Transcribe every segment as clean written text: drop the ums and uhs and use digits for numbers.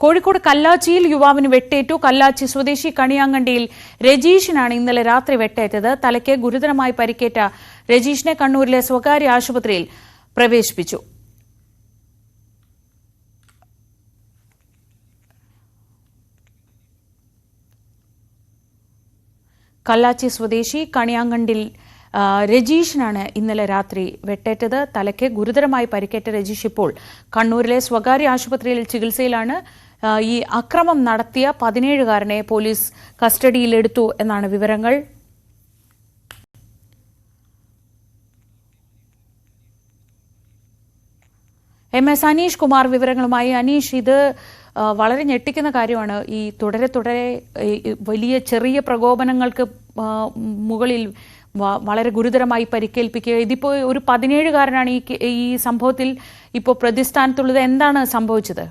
കോഴിക്കോട് കല്ലാച്ചിയിൽ യുവാവിന് വെട്ടേറ്റു. കല്ലാച്ചി സ്വദേശി കണിയാങ്കണ്ടിയിൽ രജീഷിനാണ് ഇന്നലെ രാത്രി വെട്ടേറ്റത്. തലയ്ക്ക് ഗുരുതരമായി പരിക്കേറ്റ രജീഷിനെ കണ്ണൂരിലെ സ്വകാര്യ ആശുപത്രിയിൽ പ്രവേശിപ്പിച്ചു. കല്ലാച്ചി സ്വദേശി കണിയാങ്കണ്ടിൽ രജീഷിനാണ് ഇന്നലെ രാത്രി വെട്ടേറ്റത്. തലയ്ക്ക് ഗുരുതരമായി പരിക്കേറ്റ രജീഷ് ഇപ്പോൾ കണ്ണൂരിലെ സ്വകാര്യ ആശുപത്രിയിൽ ചികിത്സയിലാണ്. ഈ അക്രമം നടത്തിയ 17-കാരനെ പോലീസ് കസ്റ്റഡിയിലെടുത്തു എന്നാണ് വിവരങ്ങൾ. MS അനീഷ് കുമാർ വിവരങ്ങളുമായി. അനീഷ്, ഇത് വളരെ ഞെട്ടിക്കുന്ന കാര്യമാണ്. ഈ തുടരെ വലിയ ചെറിയ പ്രകോപനങ്ങൾക്ക് മുകളിൽ വളരെ ഗുരുതരമായി പരിക്കേൽപ്പിക്കുക. ഇതിപ്പോൾ ഒരു 17-കാരനാണ് ഈ സംഭവത്തിൽ ഇപ്പോൾ പ്രതിസ്ഥാനത്തുള്ളത്. എന്താണ് സംഭവിച്ചത്?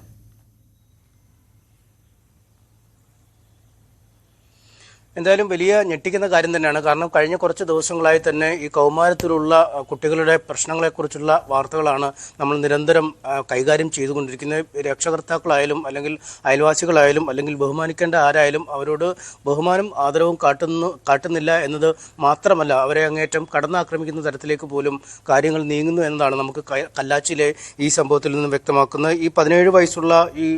എന്തായാലും വലിയ ഞെട്ടിക്കുന്ന കാര്യം തന്നെയാണ്. കാരണം കഴിഞ്ഞ കുറച്ച് ദിവസങ്ങളായി തന്നെ ഈ കൗമാരത്തിലുള്ള കുട്ടികളുടെ പ്രശ്നങ്ങളെക്കുറിച്ചുള്ള വാർത്തകളാണ് നമ്മൾ നിരന്തരം കൈകാര്യം ചെയ്തുകൊണ്ടിരിക്കുന്നത്. രക്ഷകർത്താക്കളായാലും അല്ലെങ്കിൽ അയൽവാസികളായാലും അല്ലെങ്കിൽ ബഹുമാനിക്കേണ്ട ആരായാലും അവരോട് ബഹുമാനം ആദരവും കാട്ടുന്നില്ല എന്നത് മാത്രമല്ല, അവരെ അങ്ങേറ്റം കടന്നാക്രമിക്കുന്ന തരത്തിലേക്ക് പോലും കാര്യങ്ങൾ നീങ്ങുന്നു എന്നതാണ് നമുക്ക് കല്ലാച്ചിയിലെ ഈ സംഭവത്തിൽ നിന്നും വ്യക്തമാക്കുന്നത്. ഈ 17 വയസ്സുള്ള ഈ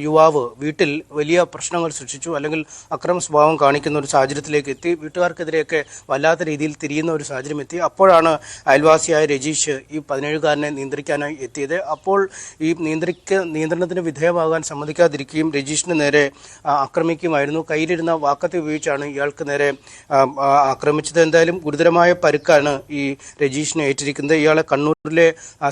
യുവാവ് വീട്ടിൽ വലിയ പ്രശ്നങ്ങൾ സൃഷ്ടിച്ചു, അല്ലെങ്കിൽ അക്രമ സ്വഭാവം കാണിക്കുന്ന ഒരു സാഹചര്യത്തിലേക്ക് എത്തി. വീട്ടുകാർക്കെതിരെയൊക്കെ വല്ലാത്ത രീതിയിൽ തിരിയുന്ന ഒരു സാഹചര്യം എത്തി. അപ്പോഴാണ് അയൽവാസിയായ രജീഷ് ഈ 17-കാരനെ നിയന്ത്രിക്കാനായി എത്തിയത്. അപ്പോൾ ഈ നിയന്ത്രണത്തിന് വിധേയമാകാൻ സമ്മതിക്കാതിരിക്കുകയും രജീഷിന് നേരെ ആക്രമിക്കുകയുമായിരുന്നു. കയ്യിലിരുന്ന വാക്കത്തി ഉപയോഗിച്ചാണ് ഇയാൾക്ക് നേരെ ആക്രമിച്ചത്. എന്തായാലും ഗുരുതരമായ പരുക്കാണ് ഈ രജീഷിനെ ഏറ്റിരിക്കുന്നത്. ഇയാളെ കണ്ണൂരിലെ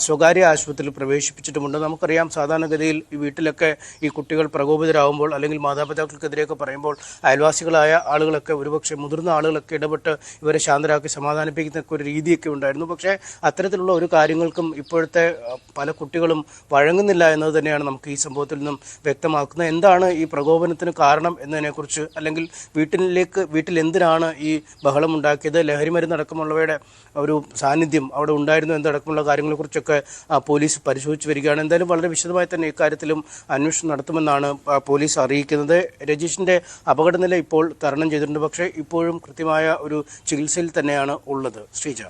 സ്വകാര്യ ആശുപത്രിയിൽ പ്രവേശിപ്പിച്ചിട്ടുമുണ്ട്. നമുക്കറിയാം, സാധാരണഗതിയിൽ വീട്ടിലൊക്കെ ഈ കുട്ടികൾ പ്രകോപിതരാകുമ്പോൾ അല്ലെങ്കിൽ മാതാപിതാക്കൾക്കെതിരെയൊക്കെ പറയുമ്പോൾ അയൽവാസികളായ ആളുകളൊക്കെ, ഒരുപക്ഷെ മുതിർന്ന ആളുകളൊക്കെ ഇടപെട്ട് ഇവരെ ശാന്തരാക്കി സമാധാനിപ്പിക്കുന്ന ഒരു രീതിയൊക്കെ ഉണ്ടായിരുന്നു. പക്ഷേ അത്തരത്തിലുള്ള ഒരു കാര്യങ്ങൾക്കും ഇപ്പോഴത്തെ പല കുട്ടികളും വഴങ്ങുന്നില്ല എന്നത് തന്നെയാണ് നമുക്ക് ഈ സംഭവത്തിൽ നിന്നും വ്യക്തമാക്കുന്നത്. എന്താണ് ഈ പ്രകോപനത്തിന് കാരണം എന്നതിനെക്കുറിച്ച്, അല്ലെങ്കിൽ വീട്ടിൽ എന്തിനാണ് ഈ ബഹളം ഉണ്ടാക്കിയത്, ലഹരിമരുന്നടക്കമുള്ളവയുടെ ഒരു സാന്നിധ്യം അവിടെ ഉണ്ടായിരുന്നു എന്നതടക്കമുള്ള കാര്യങ്ങളെക്കുറിച്ചൊക്കെ പോലീസ് പരിശോധിച്ച് വരികയാണ്. എന്തായാലും വളരെ വിശദമായി തന്നെ ഇക്കാര്യത്തിലും അന്വേഷണം നടത്തുമെന്നാണ് പോലീസ് അറിയിക്കുന്നത്. രജീഷിന്റെ അപകടനില ഇപ്പോൾ തരണം ചെയ്തിട്ടുണ്ട്. പക്ഷേ ഇപ്പോഴും കൃത്യമായ ഒരു ചികിത്സയിൽ തന്നെയാണ് ഉള്ളത്. ശ്രീജ.